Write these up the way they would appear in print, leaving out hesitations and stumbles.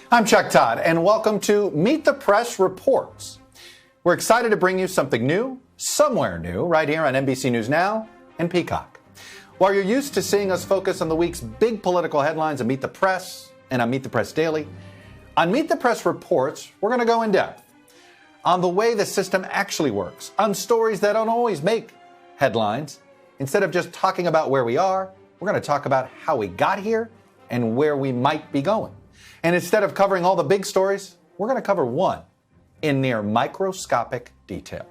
I'm Chuck Todd, and welcome to Meet the Press Reports. We're excited to bring you something new, somewhere new, right here on NBC News Now and Peacock. While you're used to seeing us focus on the week's big political headlines on Meet the Press and on Meet the Press Daily, on Meet the Press Reports, we're going to go in depth on the way the system actually works, on stories that don't always make headlines. Instead of just talking about where we are, we're going to talk about how we got here and where we might be going. And instead of covering all the big stories, we're going to cover one in near microscopic detail.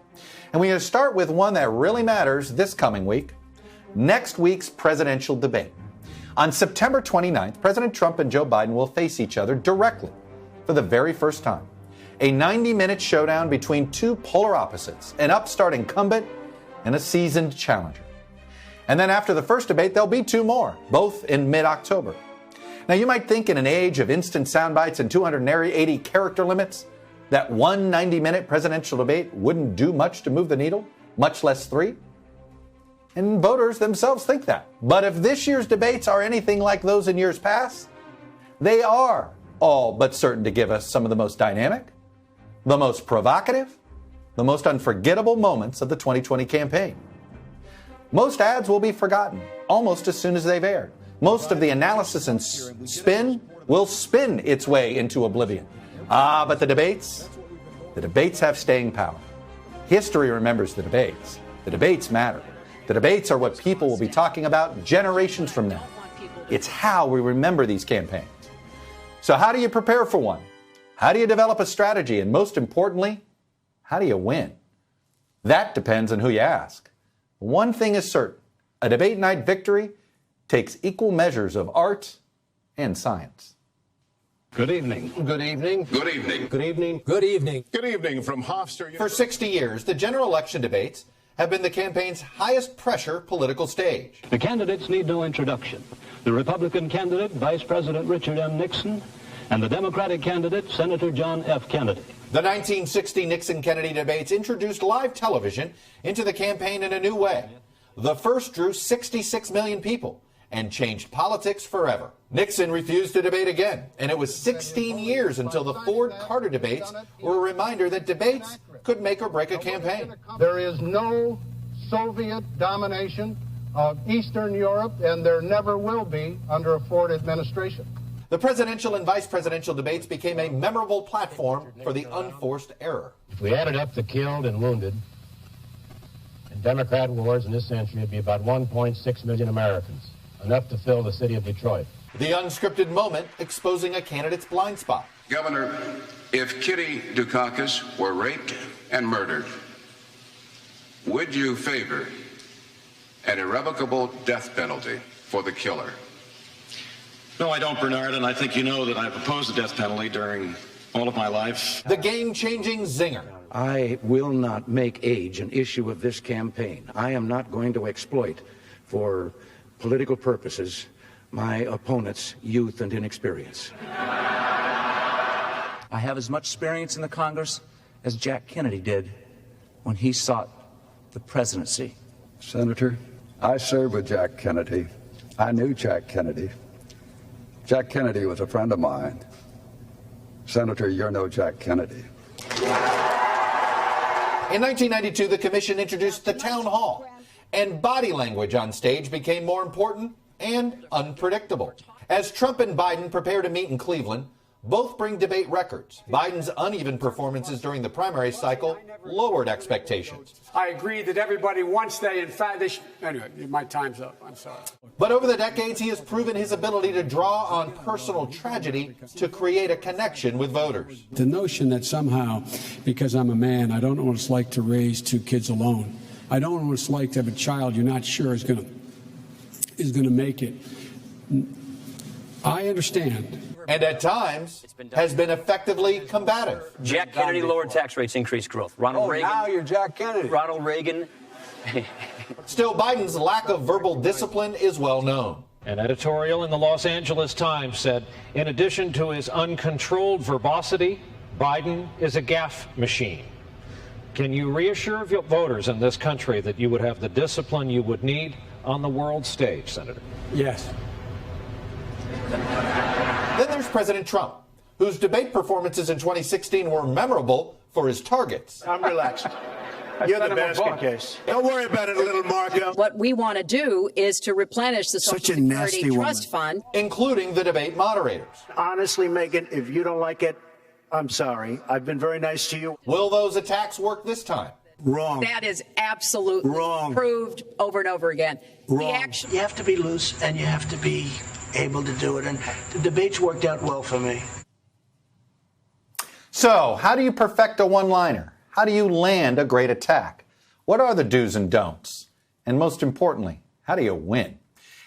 And we're going to start with one that really matters this coming week, next week's presidential debate. On September 29th, President Trump and Joe Biden will face each other directly for the very first time. A 90-minute showdown between two polar opposites, an upstart incumbent and a seasoned challenger. And then after the first debate, there'll be two more, both in mid-October. Now, you might think in an age of instant sound bites and 280 character limits, that one 90-minute presidential debate wouldn't do much to move the needle, much less three. And voters themselves think that. But if this year's debates are anything like those in years past, they are all but certain to give us some of the most dynamic, the most provocative, the most unforgettable moments of the 2020 campaign. Most ads will be forgotten almost as soon as they've aired. Most of the analysis and spin will spin its way into oblivion. But the debates have staying power. History remembers the debates. The debates matter. The debates are what people will be talking about generations from now. It's how we remember these campaigns. So how do you prepare for one? How do you develop a strategy? And most importantly, how do you win? That depends on who you ask. One thing is certain, a debate night victory takes equal measures of art and science. Good evening. Good evening. Good evening. Good evening. Good evening. Good evening from Hofstra. For 60 years, the general election debates have been the campaign's highest pressure political stage. The candidates need no introduction. The Republican candidate, Vice President Richard M. Nixon, and the Democratic candidate, Senator John F. Kennedy. The 1960 Nixon-Kennedy debates introduced live television into the campaign in a new way. The first drew 66 million people and changed politics forever. Nixon refused to debate again, and it was 16 years until the Ford-Carter debates were a reminder that debates could make or break a campaign. There is no Soviet domination of Eastern Europe, and there never will be under a Ford administration. The presidential and vice presidential debates became a memorable platform for the unforced error. If we added up the killed and wounded in Democrat wars in this century, it'd be about 1.6 million Americans, enough to fill the city of Detroit. The unscripted moment exposing a candidate's blind spot. Governor, if Kitty Dukakis were raped and murdered, would you favor an irrevocable death penalty for the killer? No, I don't, Bernard, and I think you know that I've opposed the death penalty during all of my life. The game-changing zinger. I will not make age an issue of this campaign. I am not going to exploit, for political purposes, my opponent's youth and inexperience. I have as much experience in the Congress as Jack Kennedy did when he sought the presidency. Senator, I served with Jack Kennedy. I knew Jack Kennedy. Jack Kennedy was a friend of mine. Senator, you're no Jack Kennedy. In 1992, the commission introduced the town hall, and body language on stage became more important and unpredictable. As Trump and Biden prepare to meet in Cleveland, both bring debate records. Biden's uneven performances during the primary cycle lowered expectations. I agree that everybody wants that. In fact, anyway, my time's up. I'm sorry. But over the decades, he has proven his ability to draw on personal tragedy to create a connection with voters. The notion that somehow, because I'm a man, I don't know what it's like to raise two kids alone. I don't know what it's like to have a child you're not sure is going to make it. I understand. And at times has been effectively combative. Jack Kennedy lowered tax rates, increased growth. Ronald Reagan. Now you're Jack Kennedy. Ronald Reagan. Still, Biden's lack of verbal discipline is well known. An editorial in the Los Angeles Times said, in addition to his uncontrolled verbosity, Biden is a gaffe machine. Can you reassure voters in this country that you would have the discipline you would need on the world stage, Senator? Yes. Then there's President Trump, whose debate performances in 2016 were memorable for his targets. I'm relaxed. You're the basket case. Don't worry about it, little Marco. What we want to do is to replenish the Social Security Trust Fund, including the debate moderators. Honestly, Megan, if you don't like it, I'm sorry. I've been very nice to you. Will those attacks work this time? Wrong. That is absolutely wrong. Proved over and over again. Wrong. You have to be loose and you have to be able to do it. And the debates worked out well for me. So, how do you perfect a one-liner? How do you land a great attack? What are the do's and don'ts? And most importantly, how do you win?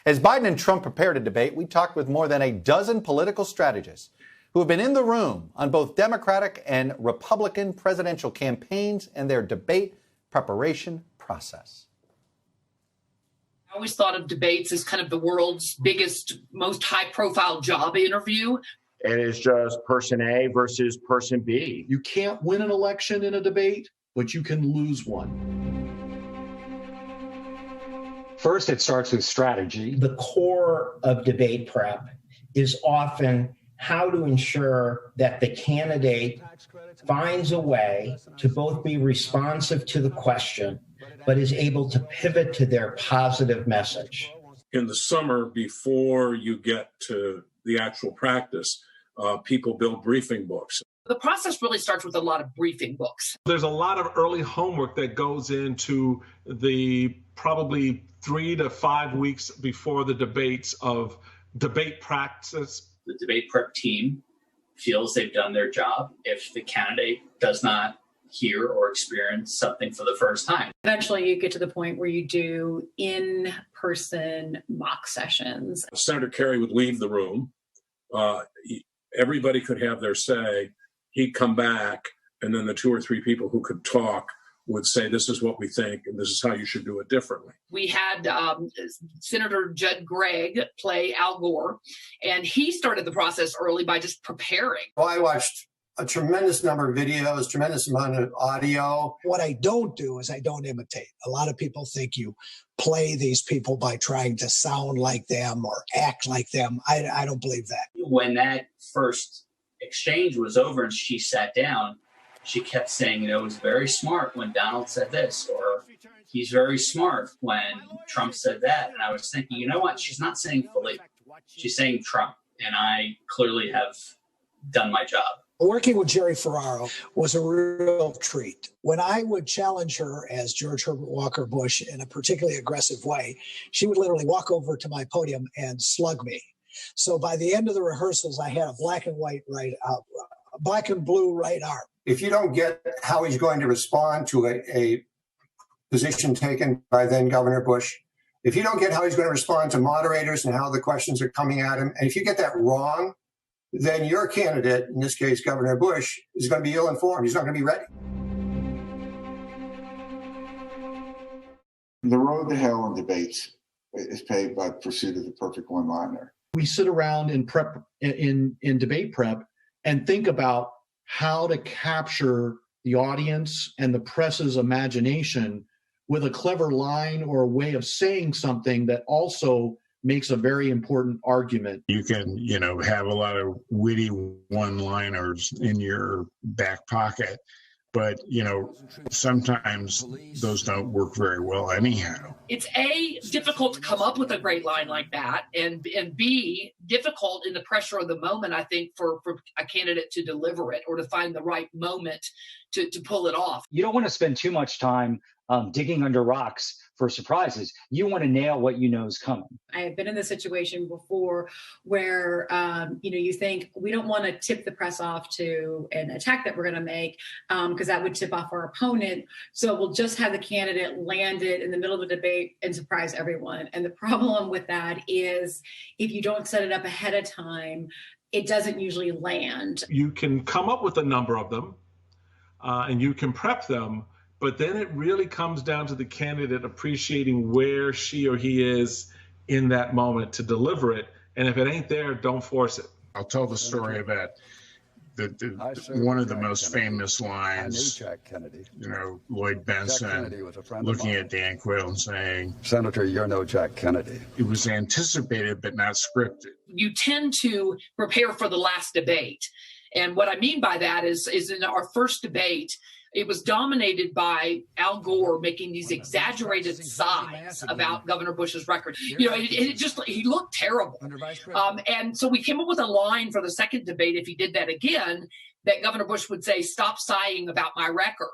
As Biden and Trump prepare to debate, we talked with more than a dozen political strategists who have been in the room on both Democratic and Republican presidential campaigns and their debate preparation process. I always thought of debates as kind of the world's biggest, most high-profile job interview. It is just person A versus person B. You can't win an election in a debate, but you can lose one. First, it starts with strategy. The core of debate prep is often how to ensure that the candidate finds a way to both be responsive to the question, but is able to pivot to their positive message. In the summer, before you get to the actual practice, people build briefing books. The process really starts with a lot of briefing books. There's a lot of early homework that goes into the probably 3 to 5 weeks before the debates of debate practice. The debate prep team feels they've done their job if the candidate does not hear or experience something for the first time. Eventually you get to the point where you do in-person mock sessions. Senator Kerry would leave the room. Everybody could have their say. He'd come back, and then the 2 or 3 people who could talk would say, this is what we think, and this is how you should do it differently. We had Senator Judd Gregg play Al Gore, and he started the process early by just preparing. Well, I watched a tremendous number of videos, tremendous amount of audio. What I don't do is I don't imitate. A lot of people think you play these people by trying to sound like them or act like them. I don't believe that. When that first exchange was over and she sat down, she kept saying, it was very smart when Donald said this, or he's very smart when Trump said that. And I was thinking, you know what? She's not saying Philippe. She's saying Trump. And I clearly have done my job. Working with Jerry Ferraro was a real treat. When I would challenge her as George Herbert Walker Bush in a particularly aggressive way, she would literally walk over to my podium and slug me. So by the end of the rehearsals, I had a black and blue right arm. If you don't get how he's going to respond to a position taken by then Governor Bush, if you don't get how he's going to respond to moderators and how the questions are coming at him, and if you get that wrong, then your candidate, in this case, Governor Bush, is going to be ill-informed. He's not going to be ready. The road to hell in debates is paved by pursuit of the perfect one-liner. We sit around in debate prep and think about how to capture the audience and the press's imagination with a clever line or a way of saying something that also makes a very important argument. You can, have a lot of witty one-liners in your back pocket, but, sometimes those don't work very well anyhow. It's A, difficult to come up with a great line like that, and B, difficult in the pressure of the moment, I think, for a candidate to deliver it or to find the right moment to pull it off. You don't want to spend too much time digging under rocks for surprises. You want to nail what you know is coming. I have been in this situation before where, you think we don't want to tip the press off to an attack that we're going to make because that would tip off our opponent. So we'll just have the candidate land it in the middle of the debate and surprise everyone. And the problem with that is if you don't set it up ahead of time, it doesn't usually land. You can come up with a number of them and you can prep them, but then it really comes down to the candidate appreciating where she or he is in that moment to deliver it. And if it ain't there, don't force it. I'll tell the story about one of the most famous lines, Lloyd Benson looking at Dan Quayle and saying, Senator, you're no Jack Kennedy. It was anticipated but not scripted. You tend to prepare for the last debate. And what I mean by that is in our first debate, it was dominated by Al Gore making these exaggerated sighs about Governor Bush's record. He looked terrible. And so we came up with a line for the second debate, if he did that again, that Governor Bush would say, "Stop sighing about my record."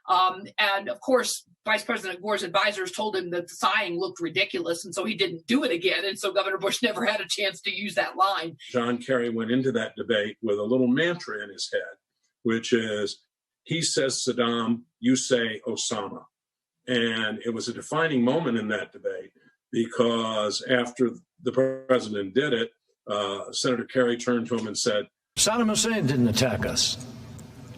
And of course, Vice President Gore's advisors told him that the sighing looked ridiculous, and so he didn't do it again. And so Governor Bush never had a chance to use that line. John Kerry went into that debate with a little mantra in his head, which is, he says Saddam, you say Osama. And it was a defining moment in that debate, because after the president did it, Senator Kerry turned to him and said, Saddam Hussein didn't attack us.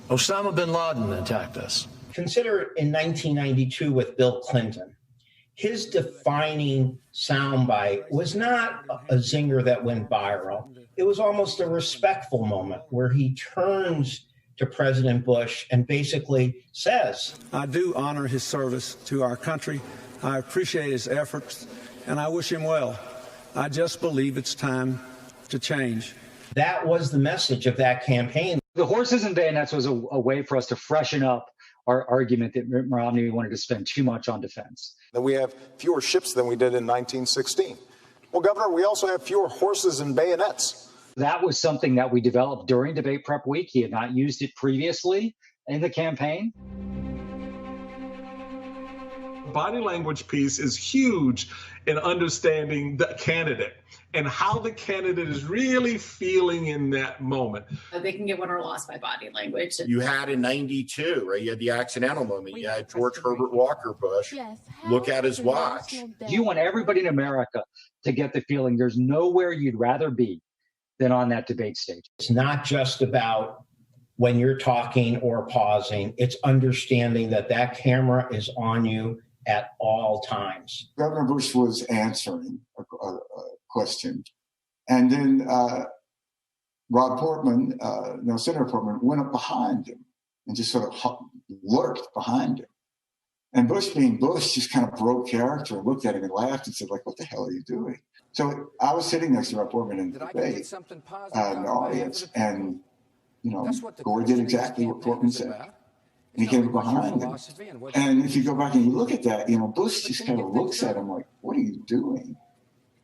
Osama bin Laden attacked us. Consider in 1992 with Bill Clinton. His defining soundbite was not a zinger that went viral. It was almost a respectful moment where he turns to President Bush and basically says, I do honor his service to our country. I appreciate his efforts, and I wish him well. I just believe it's time to change. That was the message of that campaign. The horses and bayonets was a way for us to freshen up our argument that Mitt Romney wanted to spend too much on defense. That we have fewer ships than we did in 1916. Well, Governor, we also have fewer horses and bayonets. That was something that we developed during debate prep week. He had not used it previously in the campaign. Body language piece is huge in understanding the candidate and how the candidate is really feeling in that moment. They can get won or lost by body language. You had in 92, right? You had the accidental moment. You had George Herbert Walker Bush look at his watch. You want everybody in America to get the feeling there's nowhere you'd rather be than on that debate stage. It's not just about when you're talking or pausing. It's understanding that that camera is on you at all times. Governor Bush was answering a question, and then Rob Portman, Senator Portman, went up behind him and just sort of lurked behind him. And Bush, being Bush, just kind of broke character and looked at him and laughed and said, like, what the hell are you doing? So I was sitting next to Rob Portman in the debate in the audience, and, Gore did exactly what Portman said. And he came up behind him. And if you go back and you look at that, Bush just kind of looks at him like, what are you doing?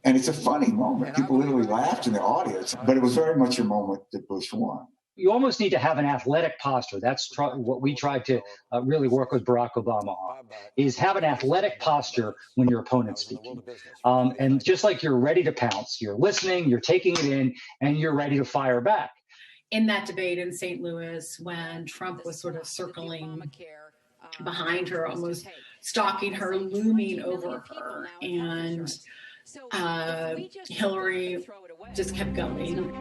And it's a funny moment. People literally laughed in the audience, but it was very much a moment that Bush won. You almost need to have an athletic posture. That's what we tried to really work with Barack Obama on, is have an athletic posture when your opponent's speaking. And just like you're ready to pounce, you're listening, you're taking it in, and you're ready to fire back. In that debate in St. Louis, when Trump was sort of circling behind her, almost stalking her, looming over her, and Hillary just kept going.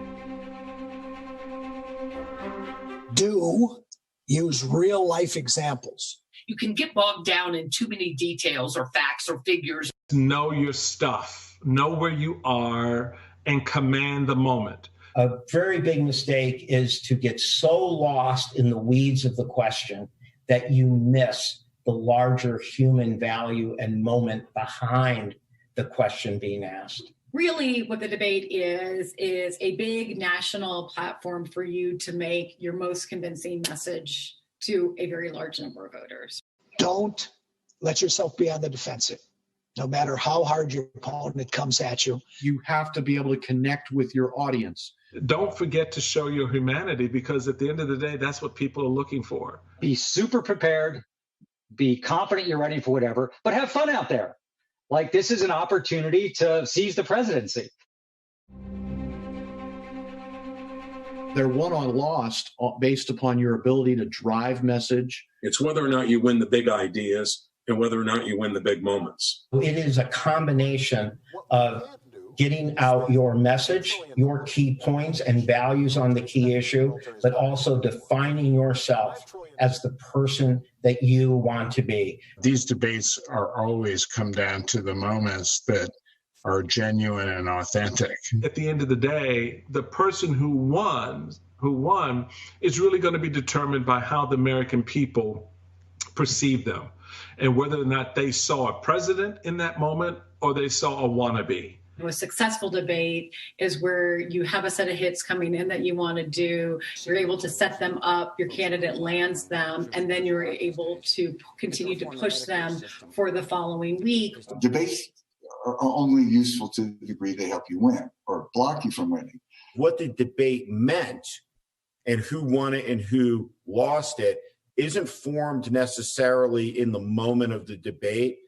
Use real life examples. You can get bogged down in too many details or facts or figures. Know your stuff, know where you are, and command the moment. A very big mistake is to get so lost in the weeds of the question that you miss the larger human value and moment behind the question being asked. Really, what the debate is a big national platform for you to make your most convincing message to a very large number of voters. Don't let yourself be on the defensive. No matter how hard your opponent comes at you. You have to be able to connect with your audience. Don't forget to show your humanity, because at the end of the day, that's what people are looking for. Be super prepared, be confident you're ready for whatever, but have fun out there. Like, this is an opportunity to seize the presidency. They're won or lost based upon your ability to drive message. It's whether or not you win the big ideas and whether or not you win the big moments. It is a combination of getting out your message, your key points and values on the key issue, but also defining yourself as the person that you want to be. These debates are always come down to the moments that are genuine and authentic. At the end of the day, the person who won is really going to be determined by how the American people perceive them, and whether or not they saw a president in that moment or they saw a wannabe. A successful debate is where you have a set of hits coming in that you want to do. You're able to set them up, your candidate lands them, and then you're able to continue to push them for the following week. Debates are only useful to the degree they help you win or block you from winning. What the debate meant and who won it and who lost it isn't formed necessarily in the moment of the debate.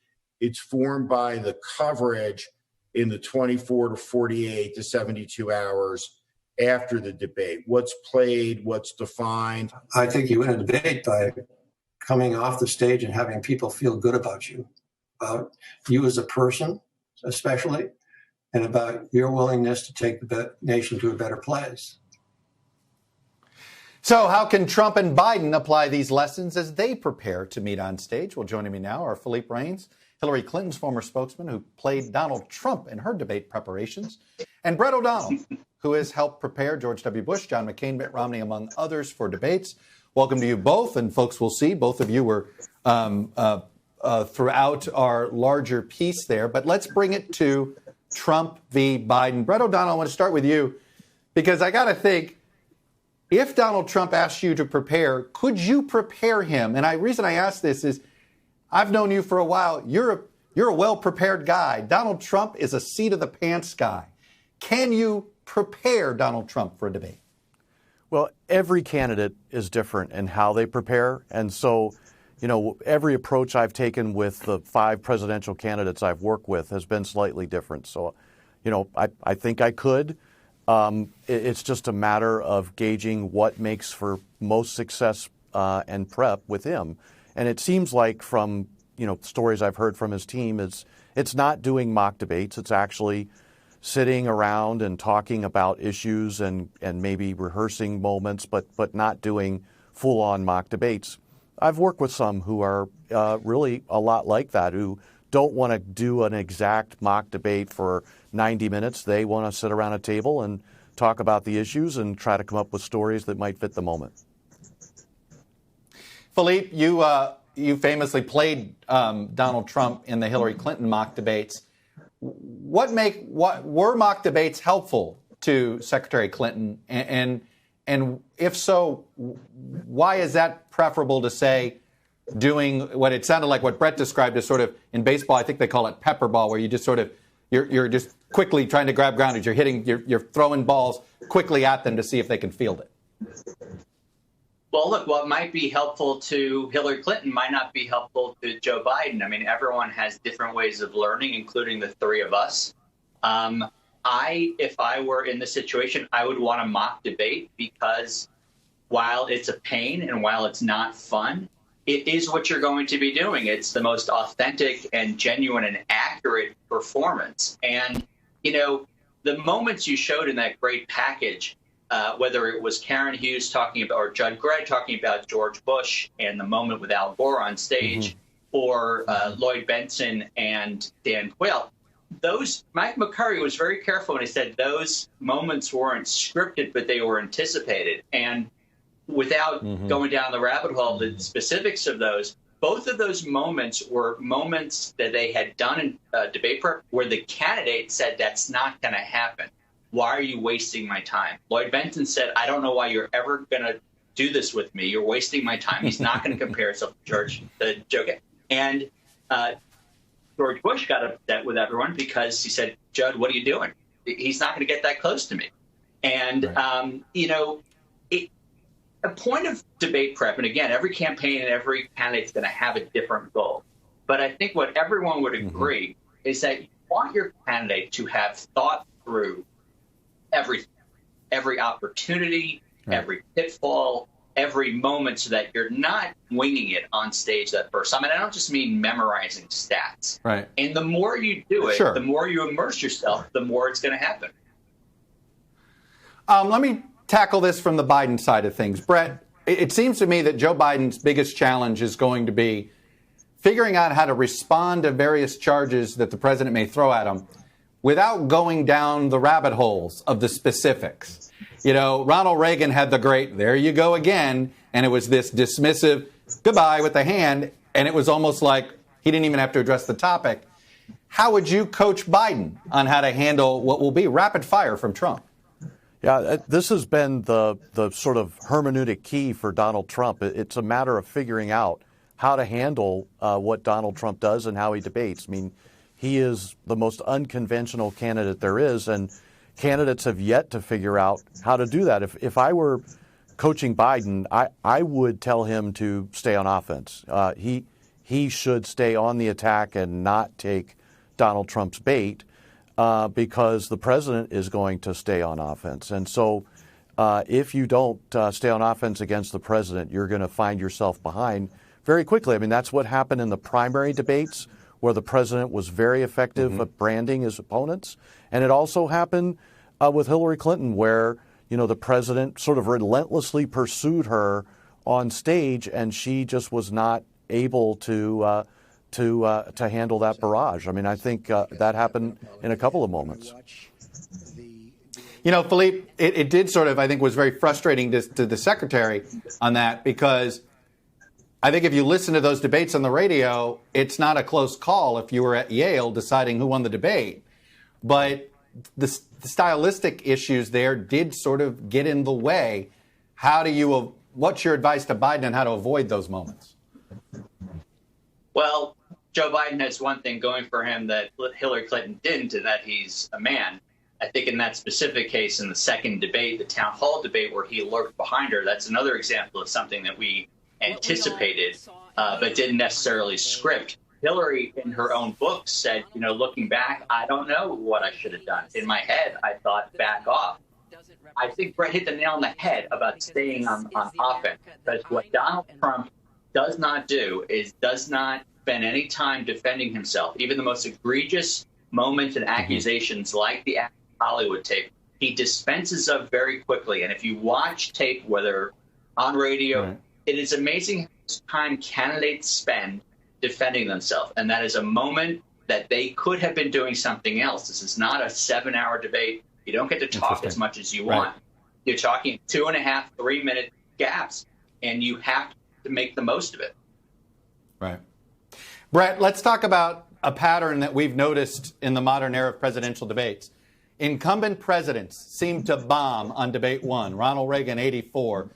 It's formed by the coverage in the 24 to 48 to 72 hours after the debate. What's played, what's defined. I think you win a debate by coming off the stage and having people feel good about you as a person, especially, and about your willingness to take the nation to a better place. So how can Trump and Biden apply these lessons as they prepare to meet on stage? Well, joining me now are Philippe Reines, Hillary Clinton's former spokesman who played Donald Trump in her debate preparations, and Brett O'Donnell, who has helped prepare George W. Bush, John McCain, Mitt Romney, among others, for debates. Welcome to you both, and folks will see both of you were throughout our larger piece there. But let's bring it to Trump v. Biden. Brett O'Donnell, I want to start with you, because I got to think, if Donald Trump asked you to prepare, could you prepare him? And the reason I ask this is, I've known you for a while. You're a well-prepared guy. Donald Trump is a seat-of-the-pants guy. Can you prepare Donald Trump for a debate? Well, every candidate is different in how they prepare. And so, every approach I've taken with the 5 presidential candidates I've worked with has been slightly different. So, I think I could. It's just a matter of gauging what makes for most success and prep with him. And it seems like from, stories I've heard from his team, it's not doing mock debates. It's actually sitting around and talking about issues and maybe rehearsing moments, but not doing full-on mock debates. I've worked with some who are really a lot like that, who don't want to do an exact mock debate for 90 minutes. They want to sit around a table and talk about the issues and try to come up with stories that might fit the moment. Philippe, you famously played Donald Trump in the Hillary Clinton mock debates. What were mock debates helpful to Secretary Clinton? And if so, why is that preferable to, say, doing what it sounded like what Brett described as sort of, in baseball, I think they call it pepper ball, where you just sort of, you're just quickly trying to grab grounders. You're throwing balls quickly at them to see if they can field it. Well, look, what might be helpful to Hillary Clinton might not be helpful to Joe Biden. I mean, everyone has different ways of learning, including the three of us. If I were in this situation, I would want a mock debate, because while it's a pain and while it's not fun, it is what you're going to be doing. It's the most authentic and genuine and accurate performance. And, the moments you showed in that great package, whether it was Karen Hughes talking about, or Judd Gregg talking about George Bush and the moment with Al Gore on stage, or Lloyd Benson and Dan Quayle, Mike McCurry was very careful when he said those moments weren't scripted, but they were anticipated. And without going down the rabbit hole, the specifics of those, both of those moments were moments that they had done in debate prep where the candidate said, that's not going to happen. Why are you wasting my time? Lloyd Benson said, I don't know why you're ever going to do this with me. You're wasting my time. He's not going to compare himself to Joe. And George Bush got upset with everyone because he said, Judd, what are you doing? He's not going to get that close to me. And, a point of debate prep, and again, every campaign and every candidate's going to have a different goal. But I think what everyone would agree is that you want your candidate to have thought through every opportunity, every pitfall, every moment, so that you're not winging it on stage that first time. And I don't just mean memorizing stats. Right. And the more you do it, the more you immerse yourself, the more it's going to happen. Let me tackle this from the Biden side of things. Brett, it seems to me that Joe Biden's biggest challenge is going to be figuring out how to respond to various charges that the president may throw at him without going down the rabbit holes of the specifics. Ronald Reagan had the great, there you go again, and it was this dismissive goodbye with the hand, and it was almost like he didn't even have to address the topic. how would you coach Biden on how to handle what will be rapid fire from Trump? Yeah, this has been the sort of hermeneutic key for Donald Trump. It's a matter of figuring out how to handle what Donald Trump does and how he debates. I mean, he is the most unconventional candidate there is, and candidates have yet to figure out how to do that. If I were coaching Biden, I would tell him to stay on offense. He should stay on the attack and not take Donald Trump's bait because the president is going to stay on offense. And so if you don't stay on offense against the president, you're going to find yourself behind very quickly. I mean, that's what happened in the primary debates, where the president was very effective at branding his opponents. And it also happened with Hillary Clinton, where, the president sort of relentlessly pursued her on stage, and she just was not able to handle that barrage. I mean, I think that happened in a couple of moments. Philippe, it did sort of, I think, was very frustrating to the secretary on that, because I think if you listen to those debates on the radio, it's not a close call if you were at Yale deciding who won the debate. But the stylistic issues there did sort of get in the way. What's your advice to Biden on how to avoid those moments? Well, Joe Biden has one thing going for him that Hillary Clinton didn't, and that he's a man. I think in that specific case, in the second debate, the town hall debate where he lurked behind her, that's another example of something that we anticipated, but didn't necessarily script. Hillary, in her own book, said, looking back, I don't know what I should have done. In my head, I thought, back off. I think Brett hit the nail on the head about staying on offense. Because what Donald Trump does not do is does not spend any time defending himself. Even the most egregious moments and accusations like the Hollywood tape, he dispenses of very quickly. And if you watch tape, whether on radio, it is amazing how much time candidates spend defending themselves. And that is a moment that they could have been doing something else. This is not a 7-hour debate. You don't get to talk as much as you want. You're talking 2.5, 3-minute gaps, and you have to make the most of it. Right. Brett, let's talk about a pattern that we've noticed in the modern era of presidential debates. Incumbent presidents seem to bomb on debate one. Ronald Reagan, 84.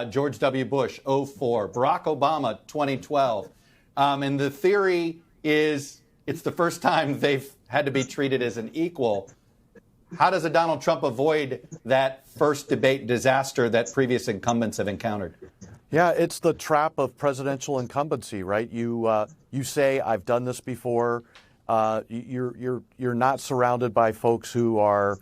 George W. Bush, 04. Barack Obama, 2012. And the theory is it's the first time they've had to be treated as an equal. How does a Donald Trump avoid that first debate disaster that previous incumbents have encountered? Yeah, it's the trap of presidential incumbency, right? You say, I've done this before. You're not surrounded by folks who are,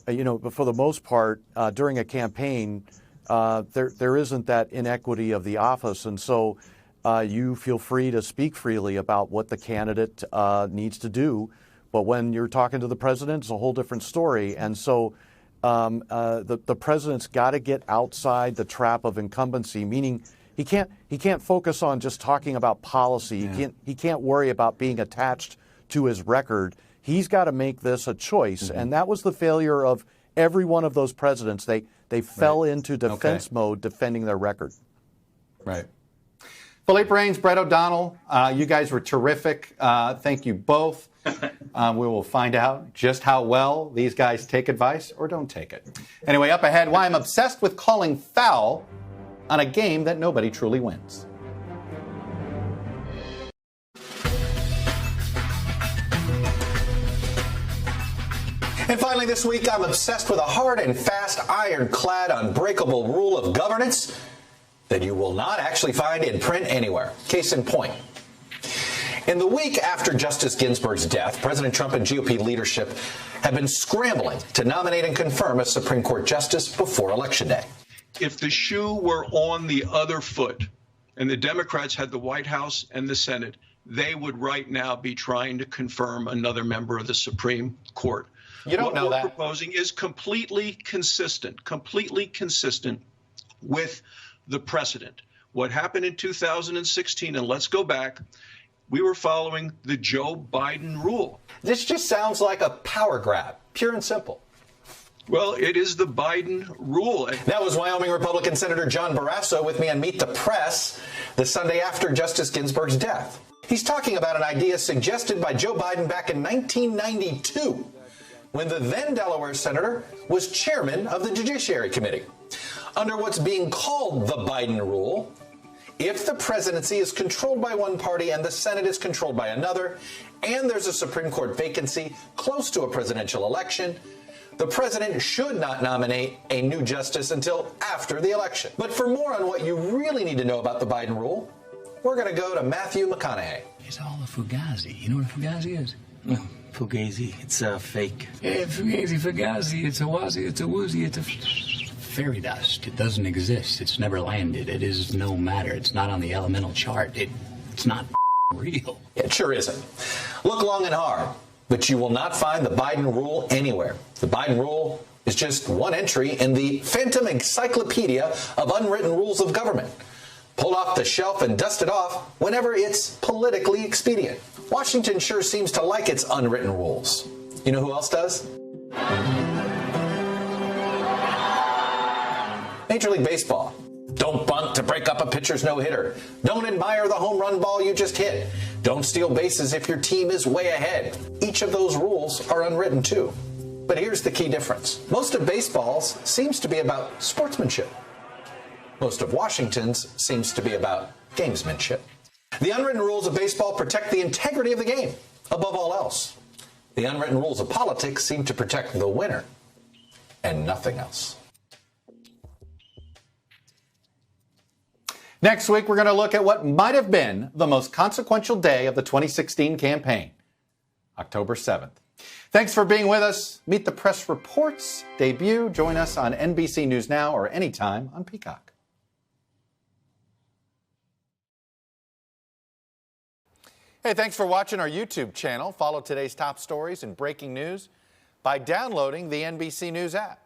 but for the most part, during a campaign, there isn't that inequity of the office. And so you feel free to speak freely about what the candidate needs to do. But when you're talking to the president, it's a whole different story. And so the president's got to get outside the trap of incumbency, meaning he can't focus on just talking about policy. He can't worry about being attached to his record. He's got to make this a choice. And that was the failure of every one of those presidents. They fell into defense mode, defending their record. Right. Philippe Reigns, Brett O'Donnell, you guys were terrific. Thank you both. We will find out just how well these guys take advice or don't take it. Anyway, up ahead, why I'm obsessed with calling foul on a game that nobody truly wins. And finally this week, I'm obsessed with a hard and fast, ironclad, unbreakable rule of governance that you will not actually find in print anywhere. Case in point. In the week after Justice Ginsburg's death, President Trump and GOP leadership have been scrambling to nominate and confirm a Supreme Court justice before Election Day. If the shoe were on the other foot and the Democrats had the White House and the Senate, they would right now be trying to confirm another member of the Supreme Court. You don't know that. What we're proposing is completely consistent with the precedent. What happened in 2016, and let's go back, we were following the Joe Biden rule. This just sounds like a power grab, pure and simple. Well, it is the Biden rule. That was Wyoming Republican Senator John Barrasso with me on Meet the Press the Sunday after Justice Ginsburg's death. He's talking about an idea suggested by Joe Biden back in 1992, when the then Delaware senator was chairman of the Judiciary Committee. Under what's being called the Biden rule, if the presidency is controlled by one party and the Senate is controlled by another, and there's a Supreme Court vacancy close to a presidential election, the president should not nominate a new justice until after the election. But for more on what you really need to know about the Biden rule, we're going to go to Matthew McConaughey. It's all a fugazi. You know what a fugazi is? Fugazi, it's a fake. Yeah, fugazi, it's a wazi, it's a woozy, it's a fairy dust. It doesn't exist. It's never landed. It is no matter. It's not on the elemental chart. It's not real. It sure isn't. Look long and hard, but you will not find the Biden rule anywhere. The Biden rule is just one entry in the phantom encyclopedia of unwritten rules of government, pulled off the shelf and dusted off whenever it's politically expedient. Washington sure seems to like its unwritten rules. You know who else does? Major League Baseball. Don't bunt to break up a pitcher's no-hitter. Don't admire the home run ball you just hit. Don't steal bases if your team is way ahead. Each of those rules are unwritten too. But here's the key difference. Most of baseball's seems to be about sportsmanship. Most of Washington's seems to be about gamesmanship. The unwritten rules of baseball protect the integrity of the game above all else. The unwritten rules of politics seem to protect the winner and nothing else. Next week, we're going to look at what might have been the most consequential day of the 2016 campaign, October 7th. Thanks for being with us. Meet the Press Reports debut. Join us on NBC News Now or anytime on Peacock. Hey, thanks for watching our YouTube channel. Follow today's top stories and breaking news by downloading the NBC News app.